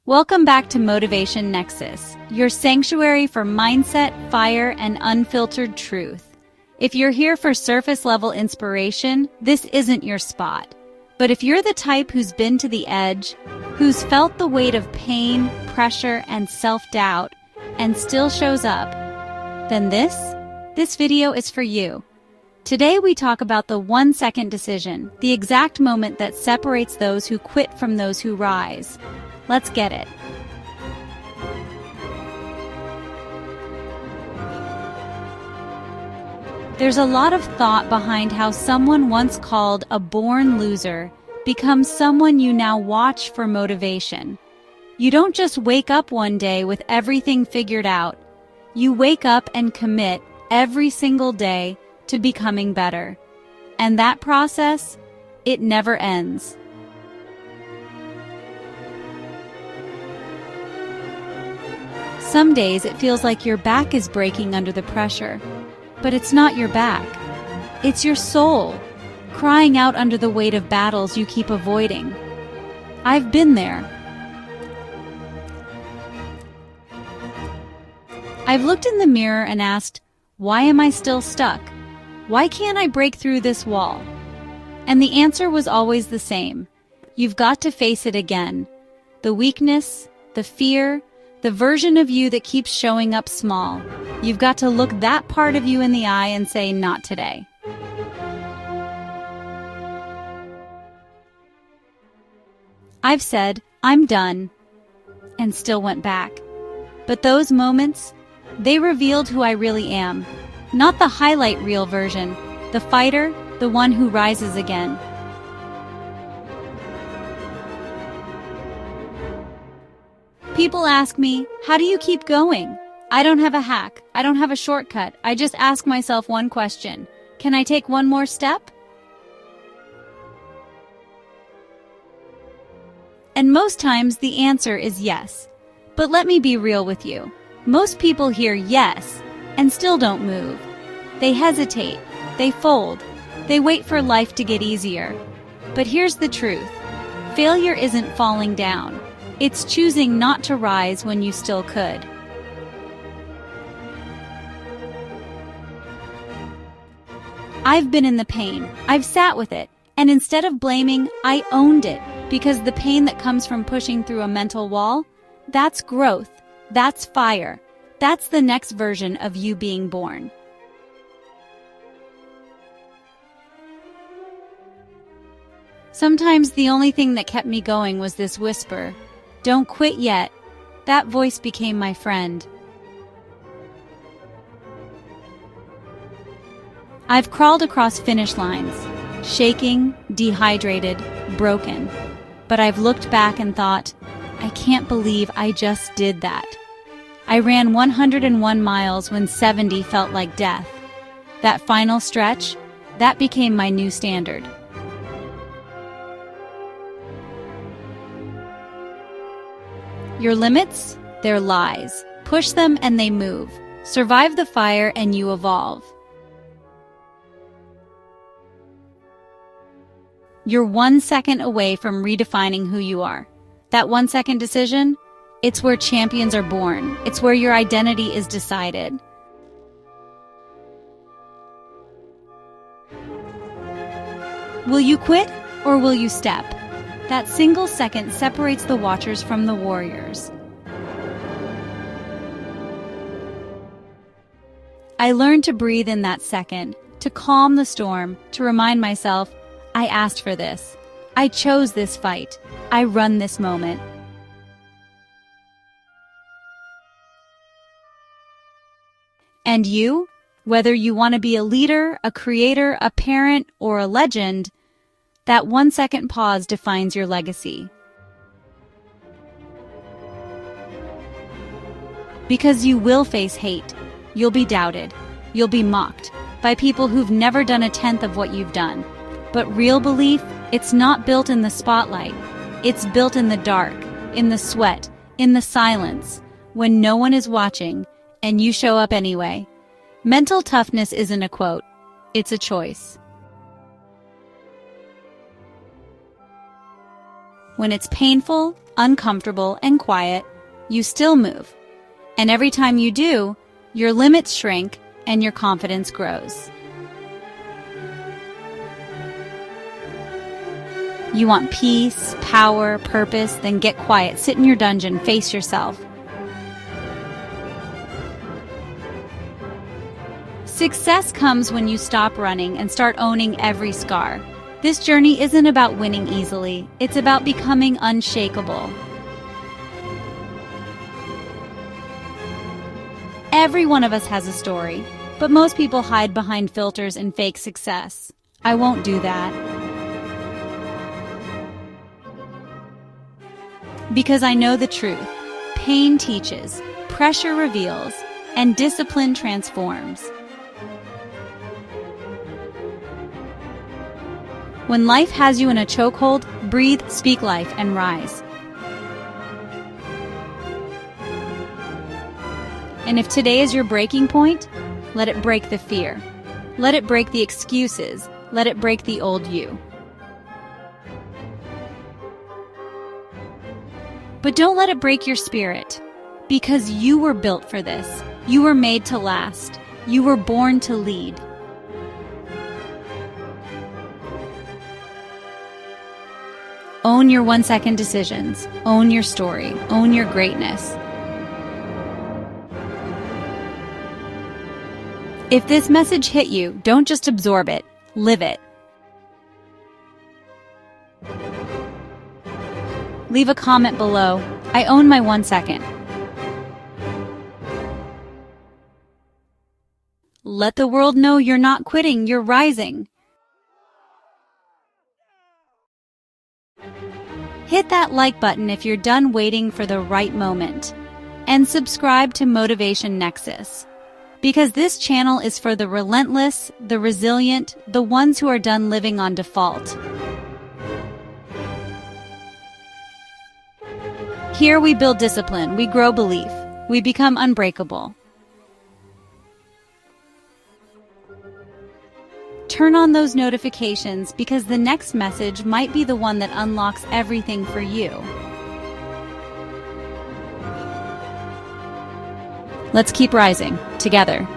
Welcome back to Motivation Nexus, your sanctuary for mindset, fire, and unfiltered truth. If you're here for surface-level inspiration, this isn't your spot. But if you're the type who's been to the edge, who's felt the weight of pain, pressure, and self-doubt, and still shows up, then this video is for you. Today we talk about the 1-second decision, the exact moment that separates those who quit from those who rise. Let's get it. There's a lot of thought behind how someone once called a born loser becomes someone you now watch for motivation. You don't just wake up one day with everything figured out. You wake up and commit every single day to becoming better. And that process, it never ends. Some days it feels like your back is breaking under the pressure. But it's not your back. It's your soul, crying out under the weight of battles you keep avoiding. I've been there. I've looked in the mirror and asked, why am I still stuck? Why can't I break through this wall? And the answer was always the same. You've got to face it again. The weakness, the fear, the version of you that keeps showing up small. You've got to look that part of you in the eye and say, not today. I've said, I'm done, and still went back. But those moments, they revealed who I really am. Not the highlight reel version, the fighter, the one who rises again. People ask me, how do you keep going? I don't have a hack. I don't have a shortcut. I just ask myself one question. Can I take one more step? And most times the answer is yes. But let me be real with you. Most people hear yes and still don't move. They hesitate. They fold. They wait for life to get easier. But here's the truth. Failure isn't falling down. It's choosing not to rise when you still could. I've been in the pain. I've sat with it. And instead of blaming, I owned it. Because the pain that comes from pushing through a mental wall, that's growth. That's fire. That's the next version of you being born. Sometimes the only thing that kept me going was this whisper. Don't quit yet. That voice became my friend. I've crawled across finish lines, shaking, dehydrated, broken. But I've looked back and thought, I can't believe I just did that. I ran 101 miles when 70 felt like death. That final stretch, that became my new standard. Your limits, they're lies. Push them and they move. Survive the fire and you evolve. You're 1 second away from redefining who you are. That 1-second decision, it's where champions are born. It's where your identity is decided. Will you quit or will you step? That single second separates the watchers from the warriors. I learned to breathe in that second, to calm the storm, to remind myself, I asked for this. I chose this fight. I run this moment. And you, whether you want to be a leader, a creator, a parent, or a legend, that 1-second pause defines your legacy. Because you will face hate. You'll be doubted. You'll be mocked by people who've never done a tenth of what you've done. But real belief, it's not built in the spotlight. It's built in the dark, in the sweat, in the silence, when no one is watching, and you show up anyway. Mental toughness isn't a quote. It's a choice. When it's painful, uncomfortable, and quiet, you still move. And every time you do, your limits shrink and your confidence grows. You want peace, power, purpose, then get quiet, sit in your dungeon, face yourself. Success comes when you stop running and start owning every scar. This journey isn't about winning easily, it's about becoming unshakable. Every one of us has a story, but most people hide behind filters and fake success. I won't do that. Because I know the truth. Pain teaches, pressure reveals, and discipline transforms. When life has you in a chokehold, breathe, speak life, and rise. And if today is your breaking point, let it break the fear. Let it break the excuses. Let it break the old you. But don't let it break your spirit, because you were built for this. You were made to last. You were born to lead. Own your 1-second decisions. Own your story. Own your greatness. If this message hit you, don't just absorb it. Live it. Leave a comment below. I own my 1 second. Let the world know you're not quitting, you're rising. Hit that like button if you're done waiting for the right moment. And subscribe to Motivation Nexus. Because this channel is for the relentless, the resilient, the ones who are done living on default. Here we build discipline, we grow belief, we become unbreakable. Turn on those notifications because the next message might be the one that unlocks everything for you. Let's keep rising, together.